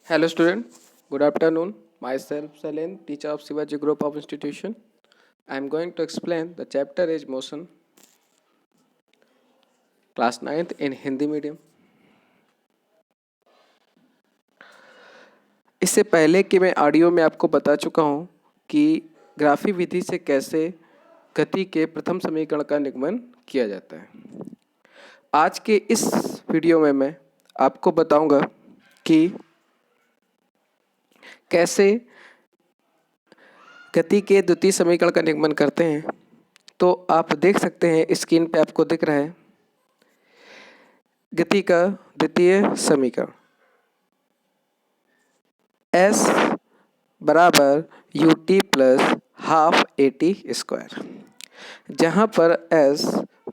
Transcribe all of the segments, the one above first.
Hello student, good afternoon. Myself Salen, teacher of Shivaji Group of Institution. I am going to explain the chapter is motion, class 9th in Hindi medium. इससे पहले कि मैं audio में आपको बता चुका हूँ कि ग्राफी विधि से कैसे गति के प्रथम समीकरण का निगमन किया जाता है। आज के इस वीडियो में मैं आपको बताऊंगा कि कैसे गति के द्वितीय समीकरण का निगमन करते हैं। तो आप देख सकते हैं स्क्रीन पे आपको दिख रहा है गति का द्वितीय समीकरण S बराबर U T plus half A T square, जहाँ पर S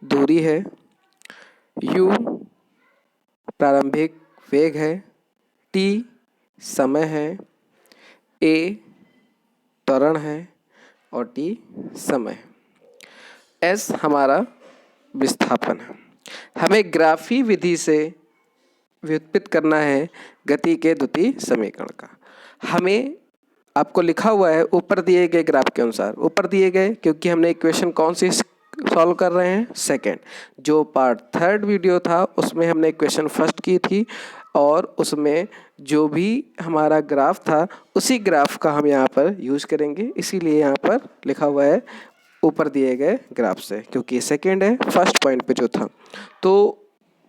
दूरी है, U प्रारंभिक वेग है, T समय है, A त्वरण है और T समय है। S हमारा विस्थापन है। हमें ग्राफी विधि से व्युत्पत्ति करना है गति के द्वितीय समीकरण का। हमें आपको लिखा हुआ है ऊपर दिए गए ग्राफ के अनुसार, ऊपर दिए गए क्योंकि हमने इक्वेशन कौन सी सॉल्व कर रहे हैं, सेकंड। जो पार्ट थर्ड वीडियो था उसमें हमने इक्वेशन फर्स्ट की थी और उसमें जो भी हमारा ग्राफ था उसी ग्राफ का हम यहाँ पर यूज करेंगे, इसीलिए यहाँ पर लिखा हुआ है ऊपर दिए गए ग्राफ से, क्योंकि सेकंड है फर्स्ट पॉइंट पे जो था। तो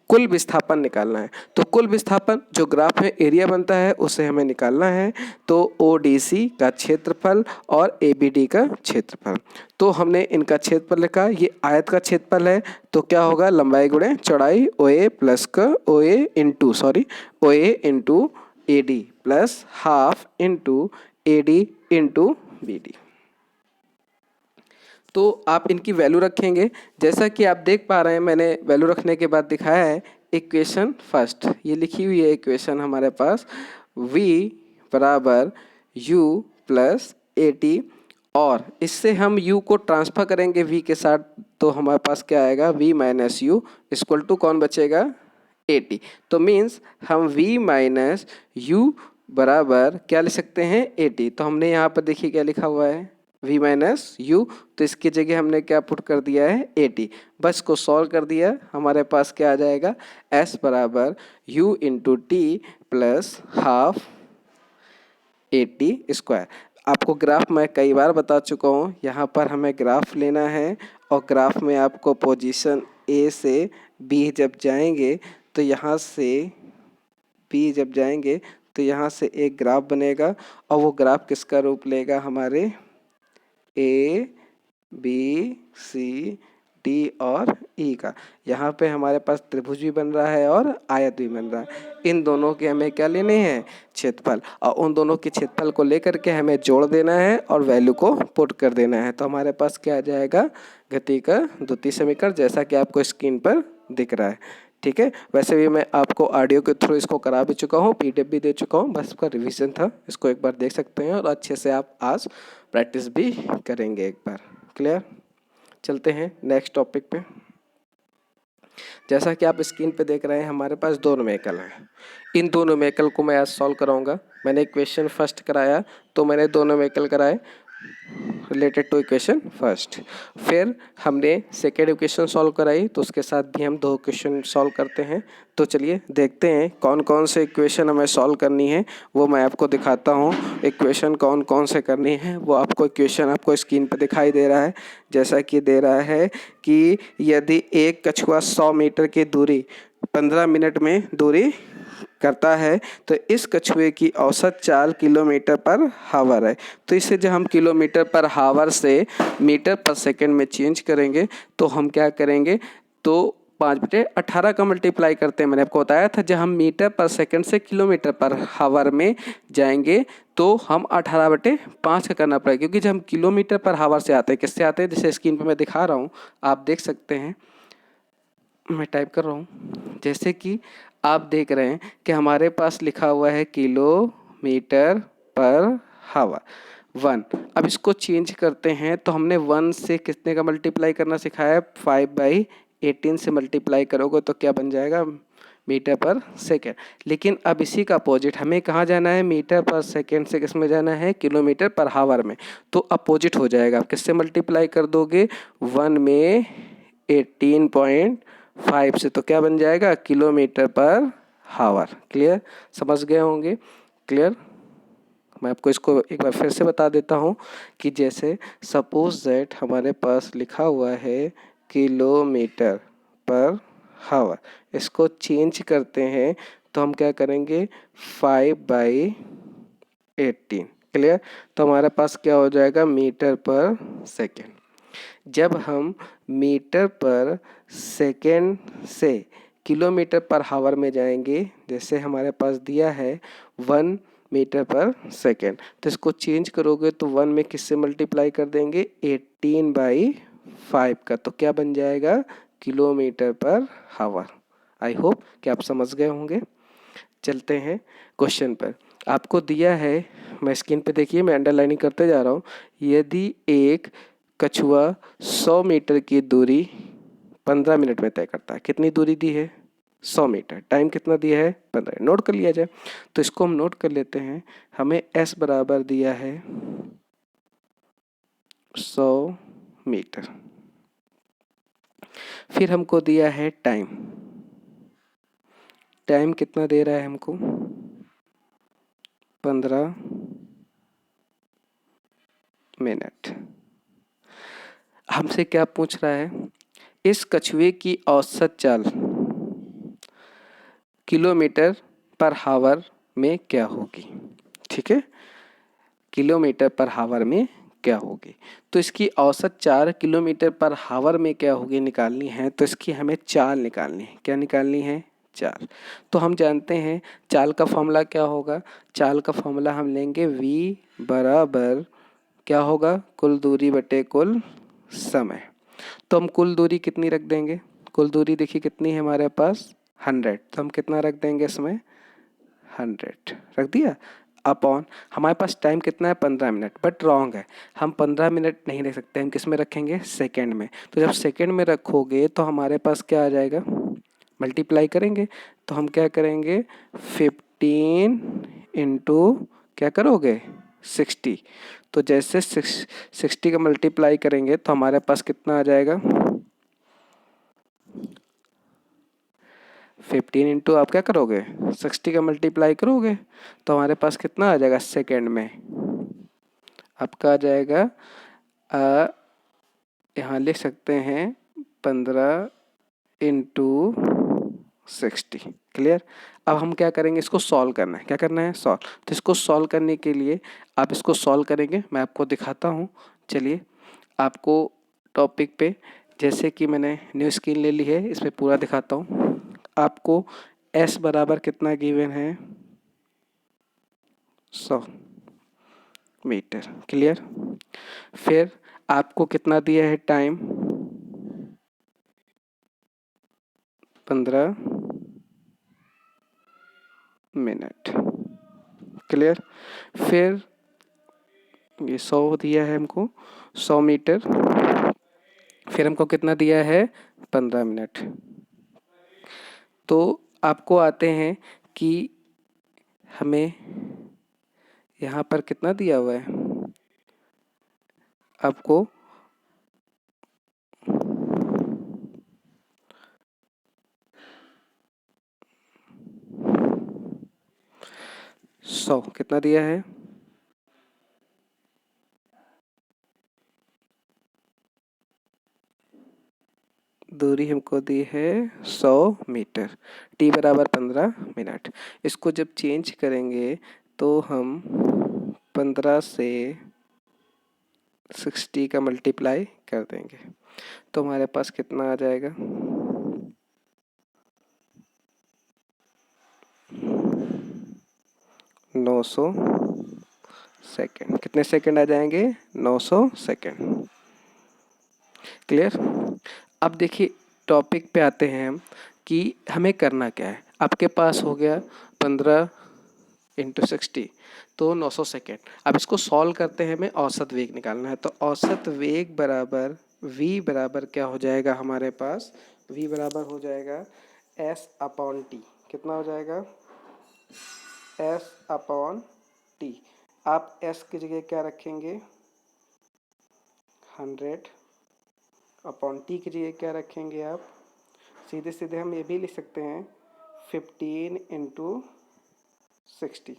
कुल विस्थापन निकालना है, तो कुल विस्थापन जो ग्राफ में एरिया बनता है उसे हमें निकालना है। तो ODC का क्षेत्रफल और ABD का क्षेत्रफल, तो हमने इनका क्षेत्रफल लिखा, ये आयत का क्षेत्रफल है तो क्या होगा लंबाई गुणे चौड़ाई OA प्लस का OA into AD plus half into AD into BD। तो आप इनकी वैल्यू रखेंगे, जैसा कि आप देख पा रहे हैं मैंने वैल्यू रखने के बाद दिखाया है इक्वेशन फर्स्ट, ये लिखी हुई है इक्वेशन हमारे पास v बराबर u प्लस AT, और इससे हम u को ट्रांसफर करेंगे v के साथ, तो हमारे पास क्या आएगा v minus u equal to कौन बचेगा AT। तो मीन्स हम v माइनस यू बराबर क्या लिख सकते हैं AT। तो हमने यहाँ पर देखिए क्या लिखा हुआ है v माइनस यू, तो इसकी जगह हमने क्या पुट कर दिया है AT, बस को सॉल्व कर दिया, हमारे पास क्या आ जाएगा S बराबर u into T plus half AT square. आपको ग्राफ मैं कई बार बता चुका हूँ, यहाँ पर हमें ग्राफ लेना है और ग्राफ में आपको पोजीशन A से B जब जाएंगे तो यहाँ से B जब जाएंगे तो यहाँ से एक ग्राफ बनेगा और वो ग्राफ किसका रूप लेगा हमारे A B C D और E का। यहाँ पे हमारे पास त्रिभुज भी बन रहा है और आयत भी बन रहा है। इन दोनों के हमें क्या लेने हैं क्षेत्रफल, और उन दोनों के क्षेत्रफल को लेकर के हमें जोड़ देना है और वैल्यू को पुट कर देना है। तो हमारे पास क्या आ जाएगा गति का द्वितीय समीकरण, जैसा कि आपको स्क्रीन पर दिख रहा है। ठीक है, वैसे भी मैं आपको ऑडियो के थ्रू इसको करा भी चुका हूँ, PDF भी दे चुका हूँ, बस इसका रिवीजन था, इसको एक बार देख सकते हैं और अच्छे से आप आज प्रैक्टिस भी करेंगे एक बार। क्लियर, चलते हैं नेक्स्ट टॉपिक पे। जैसा कि आप स्क्रीन पे देख रहे हैं हमारे पास दो न्यूमेरिकल हैं, इन दो न्यूमेरिकल को मैं आज सॉल्व कराऊंगा। मैंने इक्वेशन फर्स्ट कराया तो मैंने दो न्यूमेरिकल कराए रिलेटेड टू इक्वेशन फर्स्ट, फिर हमने सेकेंड इक्वेशन सॉल्व कराई तो उसके साथ भी हम दो इक्वेशन सॉल्व करते हैं। तो चलिए देखते हैं कौन कौन से इक्वेशन हमें सॉल्व करनी है, वो मैं आपको दिखाता हूँ। इक्वेशन कौन कौन से करनी है वो आपको इक्वेशन आपको स्क्रीन पर दिखाई दे रहा है, जैसा कि दे रहा है कि यदि एक कछुआ 100 मीटर की दूरी 15 मिनट में दूरी करता है तो इस कछुए की औसत चाल किलोमीटर पर हावर है। तो इसे जब हम किलोमीटर पर हावर से मीटर पर सेकंड में चेंज करेंगे तो हम क्या करेंगे, तो 5/18 का मल्टीप्लाई करते हैं। मैंने आपको बताया था जब हम मीटर पर सेकंड से किलोमीटर पर हावर में जाएंगे तो हम 18/5 का करना पड़ेगा, क्योंकि जब हम किलोमीटर पर हावर से आते हैं, किससे आते हैं, जैसे स्क्रीन पर मैं दिखा रहा हूँ आप देख सकते हैं, मैं टाइप कर रहा हूँ, जैसे कि आप देख रहे हैं कि हमारे पास लिखा हुआ है किलोमीटर पर हावर 1। अब इसको चेंज करते हैं तो हमने 1 से कितने का मल्टीप्लाई करना सिखाया है, 5/18 से मल्टीप्लाई करोगे तो क्या बन जाएगा मीटर पर सेकेंड। लेकिन अब इसी का अपोजिट हमें कहाँ जाना है, मीटर पर सेकेंड से किस में जाना है, किलोमीटर पर हावर में। तो अपोजिट हो जाएगा, आप किससे मल्टीप्लाई कर दोगे, 1 में 18.5 से, तो क्या बन जाएगा, किलोमीटर पर हावर। क्लियर, समझ गए होंगे। क्लियर, मैं आपको इसको एक बार फिर से बता देता हूँ कि जैसे सपोज दैट हमारे पास लिखा हुआ है किलोमीटर पर हावर, इसको चेंज करते हैं तो हम क्या करेंगे, 5/18। क्लियर, तो हमारे पास क्या हो जाएगा, मीटर पर सेकेंड। जब हम मीटर पर सेकेंड से किलोमीटर पर हावर में जाएंगे, जैसे हमारे पास दिया है 1 मीटर पर सेकेंड, तो इसको चेंज करोगे तो 1 में किससे मल्टीप्लाई कर देंगे, 18/5 का, तो क्या बन जाएगा, किलोमीटर पर हावर। आई होप कि आप समझ गए होंगे। चलते हैं क्वेश्चन पर। आपको दिया है, मैं स्क्रीन पे देखिए, मैं अंडरलाइनिंग करते जा रहा हूँ। यदि एक कछुआ 100 मीटर की दूरी 15 मिनट में तय करता है, कितनी दूरी दी है, 100 मीटर, टाइम कितना दिया है, 15। नोट कर लिया जाए, तो इसको हम नोट कर लेते हैं। हमें s बराबर दिया है 100 मीटर, फिर हमको दिया है टाइम, टाइम कितना दे रहा है हमको, 15 मिनट। हमसे क्या पूछ रहा है, इस कछुए की औसत चाल किलोमीटर पर हावर में क्या होगी। ठीक है, किलोमीटर पर हावर में क्या होगी, तो इसकी औसत 4 किलोमीटर पर हावर में क्या होगी निकालनी है, तो इसकी हमें चाल निकालनी है। क्या निकालनी है, चाल। तो हम जानते हैं चाल का फॉर्मूला क्या होगा, चाल का फॉर्मूला हम लेंगे v बराबर क्या होगा, कुल दूरी बटे कुल समय। तो हम कुल दूरी कितनी रख देंगे, कुल दूरी देखिए कितनी है हमारे पास, 100, तो हम कितना रख देंगे इसमें, 100 रख दिया, अपॉन हमारे पास टाइम कितना है, 15 मिनट, बट रॉन्ग है, हम 15 मिनट नहीं रख सकते, हम किस में रखेंगे, सेकेंड में। तो जब सेकेंड में रखोगे तो हमारे पास क्या आ जाएगा, मल्टीप्लाई करेंगे तो हम क्या करेंगे, 15 इंटू क्या करोगे, 60। तो जैसे 60 का मल्टीप्लाई करेंगे तो हमारे पास कितना आ जाएगा, 15 इंटू आप क्या करोगे, 60 का मल्टीप्लाई करोगे तो हमारे पास कितना आ जाएगा सेकेंड में, आपका आ जाएगा यहाँ लिख सकते हैं 15 इंटू 60। क्लियर, अब हम क्या करेंगे, इसको सॉल्व करना है, क्या करना है, सॉल्व। तो इसको सॉल्व करने के लिए आप इसको सॉल्व करेंगे, मैं आपको दिखाता हूँ। चलिए आपको टॉपिक पे, जैसे कि मैंने न्यू स्क्रीन ले ली है, इस पर पूरा दिखाता हूँ। आपको s बराबर कितना गिवन है, 100 मीटर। क्लियर, फिर आपको कितना दिया है टाइम, 15 मिनट। क्लियर, फिर ये 100 दिया है हमको, 100 मीटर, फिर हमको कितना दिया है, 15 मिनट। तो आपको आते हैं कि हमें यहाँ पर कितना दिया हुआ है, आपको 100 कितना दिया है, दूरी हमको दी है 100 मीटर, t बराबर 15 मिनट। इसको जब चेंज करेंगे तो हम 15 से 60 का मल्टीप्लाई कर देंगे तो हमारे पास कितना आ जाएगा, 900 सेकेंड। कितने सेकेंड आ जाएंगे, 900 सेकेंड। क्लियर, अब देखिए टॉपिक पे आते हैं हम कि हमें करना क्या है। आपके पास हो गया 15 इंटू 60 तो 900 सेकेंड। अब इसको सॉल्व करते हैं, हमें औसत वेग निकालना है। तो औसत वेग बराबर v बराबर क्या हो जाएगा हमारे पास, v बराबर हो जाएगा s अपॉन टी। कितना हो जाएगा s अपॉन t। आप s की जगह क्या रखेंगे 100 अपॉन t की जगह क्या रखेंगे आप सीधे सीधे हम ये भी लिख सकते हैं 15 इंटू 60।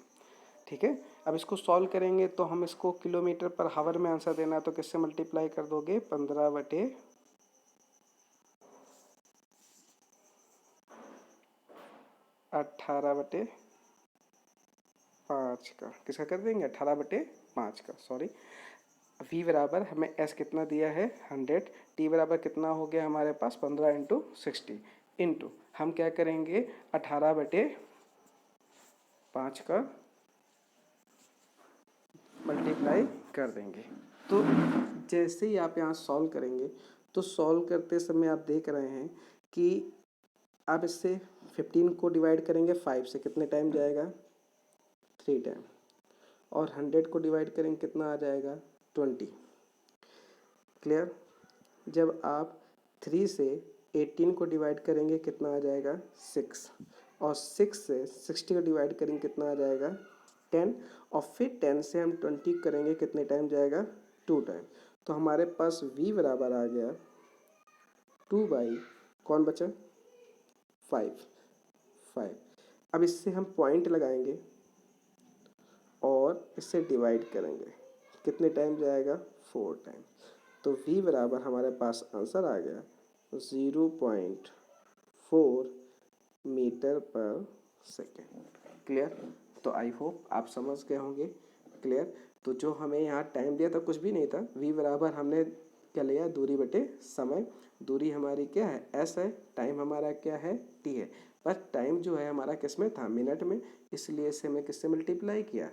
ठीक है, अब इसको सॉल्व करेंगे तो हम इसको किलोमीटर पर हावर में आंसर देना है तो किससे मल्टीप्लाई कर दोगे 15/18/5 का, किसका कर देंगे 18/5 का, सॉरी। v बराबर हमें s कितना दिया है 100, t बराबर कितना हो गया हमारे पास 15 इंटू 60 इंटू हम क्या करेंगे 18/5 का मल्टीप्लाई कर देंगे। तो जैसे ही आप यहाँ सॉल्व करेंगे तो सॉल्व करते समय आप देख रहे हैं कि आप इससे 15 को डिवाइड करेंगे 5 से, कितने टाइम जाएगा 3 टाइम, और 100 को डिवाइड करेंगे कितना आ जाएगा 20। क्लियर। जब आप 3 से 18 को डिवाइड करेंगे कितना आ जाएगा 6, और 6 से 60 को डिवाइड करेंगे कितना आ जाएगा 10, और फिर 10 से हम 20 करेंगे कितने टाइम जाएगा 2 टाइम। तो हमारे पास v बराबर आ गया 2 बाई कौन बचा 5। अब इससे हम पॉइंट लगाएंगे और इससे डिवाइड करेंगे कितने टाइम जाएगा 4 टाइम। तो v बराबर हमारे पास आंसर आ गया 0.4 मीटर पर सेकेंड। क्लियर। तो आई होप आप समझ गए होंगे। क्लियर। तो जो हमें यहाँ टाइम दिया था कुछ भी नहीं था, v बराबर हमने क्या लिया दूरी बटे समय। दूरी हमारी क्या है s है, टाइम हमारा क्या है t है, पर टाइम जो है हमारा किस में था मिनट में, इसलिए इसे हमें किससे मल्टीप्लाई किया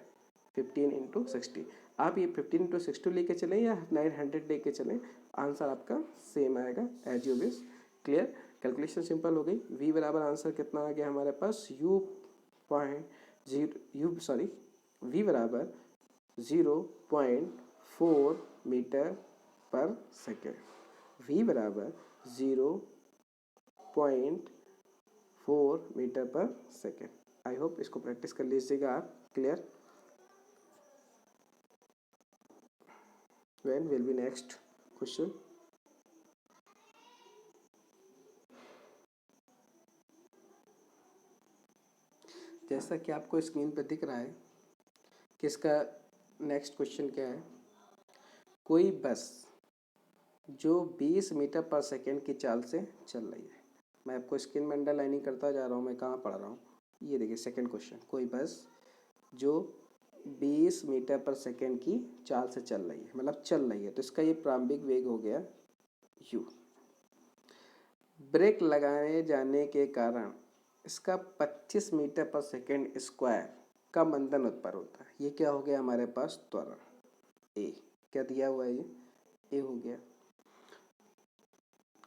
15 इंटू 60। आप ये 15 इंटू 60 लेके चलें या 900 लेके चलें, आंसर आपका सेम आएगा as you wish. Clear. Calculation simple हो गई। v बराबर आंसर कितना आ गया हमारे पास v बराबर 0.4 मीटर पर सेकेंड। v बराबर 0.4 मीटर पर सेकेंड। आई होप इसको प्रैक्टिस कर लीजिएगा आप। Clear. When will be next question? जैसा कि आपको स्क्रीन पर दिख रहा है कि इसका नेक्स्ट क्वेश्चन क्या है। कोई बस जो 20 मीटर पर सेकेंड की चाल से चल रही है, मैं आपको स्क्रीन में अंडरलाइनिंग करता जा रहा हूँ, मैं कहाँ पढ़ रहा हूँ, ये देखिए सेकेंड क्वेश्चन। कोई बस जो 20 मीटर पर सेकेंड की चाल से चल रही है, मतलब चल रही है, तो इसका ये प्रारंभिक वेग हो गया u। ब्रेक लगाए जाने के कारण इसका 25 मीटर पर सेकेंड स्क्वायर का मंदन उत्पन्न होता है। ये क्या हो गया हमारे पास त्वरण a, क्या दिया हुआ है ये a हो गया।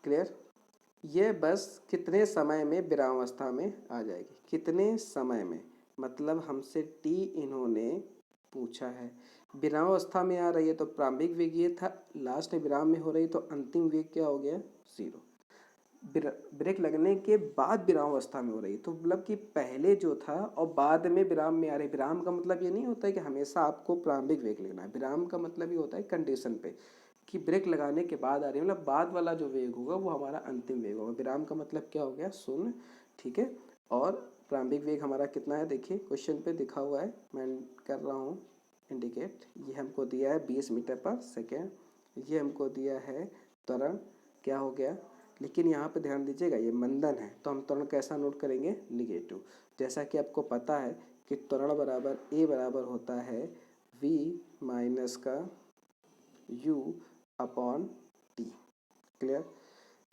क्लियर। ये बस कितने समय में विरामावस्था में आ जाएगी, कितने समय में, मतलब हमसे t इन्होंने पूछा है। विरामावस्था में आ रही है तो प्रारंभिक वेग ये था, लास्ट में विराम में हो रही तो अंतिम वेग क्या हो गया 0। ब्रेक लगने के बाद विराम अवस्था में हो रही तो मतलब कि पहले जो था और बाद में विराम में आ रही। विराम का मतलब ये नहीं होता है कि हमेशा आपको प्रारंभिक वेग लेना है, विराम का मतलब ये होता है कंडीशन पे कि ब्रेक लगाने के बाद आ रही है, मतलब बाद वाला जो वेग होगा वो हमारा अंतिम वेग होगा। विराम का मतलब क्या हो गया 0। ठीक है। और प्रारंभिक वेग हमारा कितना है देखिए क्वेश्चन पे दिखा हुआ है, मैं कर रहा हूँ इंडिकेट। ये हमको दिया है 20 मीटर पर सेकेंड, ये हमको दिया है त्वरण क्या हो गया, लेकिन यहाँ पे ध्यान दीजिएगा ये मंदन है तो हम त्वरण कैसा नोट करेंगे निगेटिव। जैसा कि आपको पता है कि त्वरण बराबर a बराबर होता है v माइनस का u अपॉन t। क्लियर।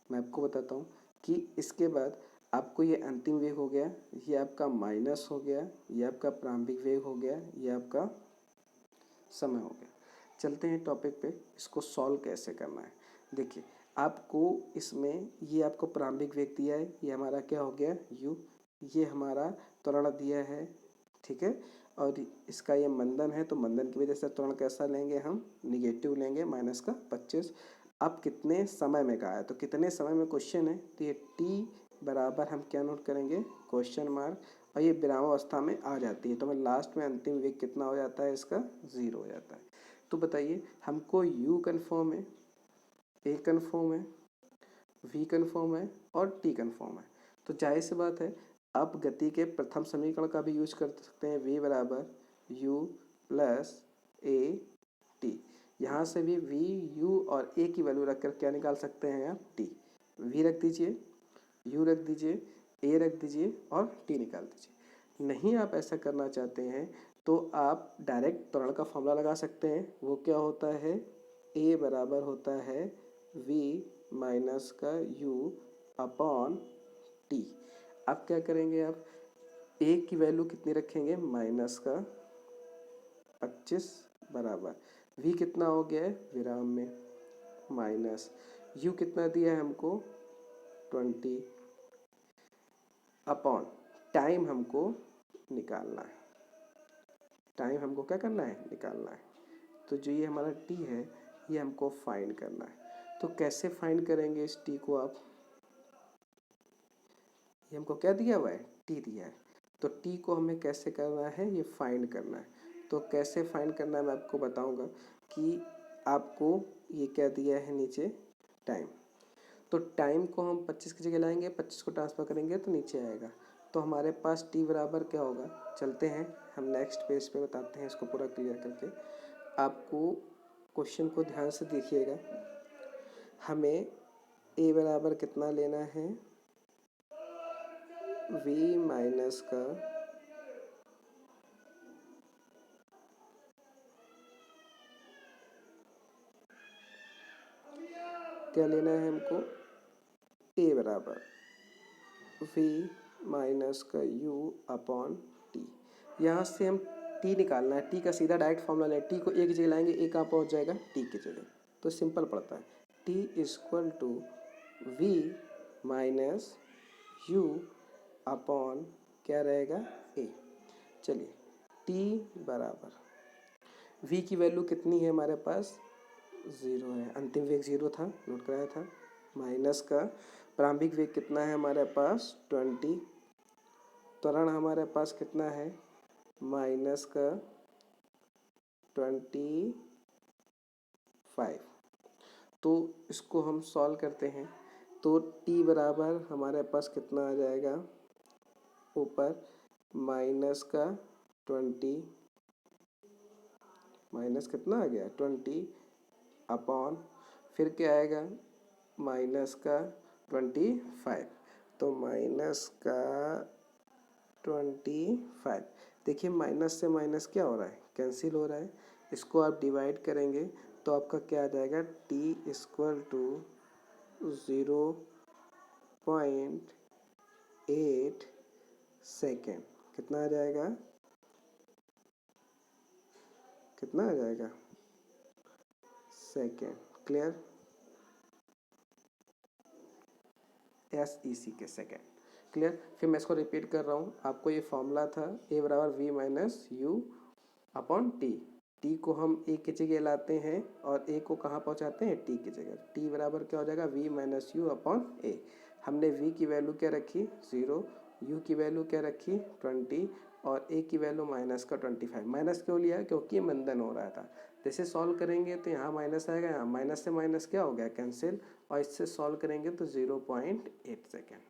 मैं आपको बताता हूँ कि इसके बाद आपको ये अंतिम वेग हो गया, ये आपका माइनस हो गया, ये आपका प्रारंभिक वेग हो गया, ये आपका समय हो गया। चलते हैं टॉपिक पे, इसको सॉल्व कैसे करना है। देखिए आपको इसमें ये आपको प्रारंभिक वेग दिया है, ये हमारा क्या हो गया u, ये हमारा त्वरण दिया है। ठीक है। और इसका ये मंदन है तो मंदन की वजह से त्वरण कैसा लेंगे हम निगेटिव लेंगे माइनस का 25। अब कितने समय में कहा है तो कितने समय में क्वेश्चन है तो ये t बराबर हम क्या नोट करेंगे, क्वेश्चन मार्क, और ये विरामावस्था में आ जाती है तो हमें लास्ट में अंतिम वेग कितना हो जाता है, इसका 0 हो जाता है। तो बताइए हमको u कन्फर्म है, a कन्फर्म है, v कन्फर्म है और t कन्फर्म है। तो जाहिर सी बात है आप गति के प्रथम समीकरण का भी यूज कर सकते हैं, v बराबर u प्लस a t। यहाँ से भी v u और a की वैल्यू रखकर क्या निकाल सकते हैं आप, t। v रख दीजिए, u रख दीजिए, a रख दीजिए और t निकाल दीजिए। नहीं आप ऐसा करना चाहते हैं तो आप डायरेक्ट त्वरण का फॉर्मूला लगा सकते हैं। वो क्या होता है, a बराबर होता है v माइनस का u अपॉन t। अब क्या करेंगे आप, a की वैल्यू कितनी रखेंगे, माइनस का 25 बराबर v कितना हो गया है विराम में, माइनस u कितना दिया है हमको 20 अपॉन टाइम हमको निकालना है, टाइम हमको क्या करना है, निकालना है। तो जो ये हमारा t है ये हमको फाइंड करना है। तो कैसे फाइंड करेंगे इस t को आप, ये हमको क्या दिया हुआ है, t दिया है। तो t को हमें कैसे करना है, ये फाइंड करना है। तो कैसे फाइंड करना है मैं आपको बताऊंगा कि आपको ये क्या दिया है नीचे, टाइम। तो टाइम को हम 25 की जगह लाएंगे, 25 को ट्रांसफर करेंगे तो नीचे आएगा। तो हमारे पास t बराबर क्या होगा, चलते हैं हम नेक्स्ट पेज पे बताते हैं इसको पूरा क्लियर करके। आपको क्वेश्चन को ध्यान से देखिएगा, हमें a बराबर कितना लेना है, v माइनस का क्या लेना है हमको, a बराबर v माइनस का u अपॉन t। यहाँ से हम t निकालना है, t का सीधा डायरेक्ट फॉर्मूला है, t को a की जगह लाएंगे, a कहाँ पहुँच जाएगा, t की जगह। तो सिंपल पड़ता है, t equal to v minus u upon क्या रहेगा, a। चलिए t बराबर v की वैल्यू कितनी है हमारे पास, 0 है, अंतिम वेग 0 था, नोट कराया था। माइनस का प्रारंभिक वेग कितना है हमारे पास 20, त्वरण हमारे पास कितना है माइनस का 25। तो इसको हम सॉल्व करते हैं तो t बराबर हमारे पास कितना आ जाएगा, ऊपर माइनस का 20, माइनस कितना आ गया 20 अपॉन फिर क्या आएगा माइनस का 25। तो माइनस का 25, देखिए माइनस से माइनस क्या हो रहा है, कैंसिल हो रहा है। इसको आप डिवाइड करेंगे तो आपका क्या आ जाएगा, t इक्वल टू 0.8 सेकेंड। कितना आ जाएगा, कितना आ जाएगा, सेकेंड। क्लियर, SEC के सेकेंड। क्लियर, फिर मैं इसको रिपीट कर रहा हूँ, आपको ये फॉर्मूला था a बराबर v minus you upon T. t को हम a की जगह लाते हैं और a को कहाँ पहुँचाते हैं, t की जगह। t बराबर क्या हो जाएगा, v minus you upon a। हमने v की वैल्यू क्या रखी 0, u की वैल्यू क्या रखी 20 और a की वैल्यू माइनस का 25। माइनस क्यों लिया, क्योंकि मंदन हो रहा था। जैसे सॉल्व करेंगे तो यहाँ माइनस आएगा, यहाँ माइनस से माइनस क्या हो गया, कैंसिल, और इससे सॉल्व करेंगे तो 0.8 सेकेंड।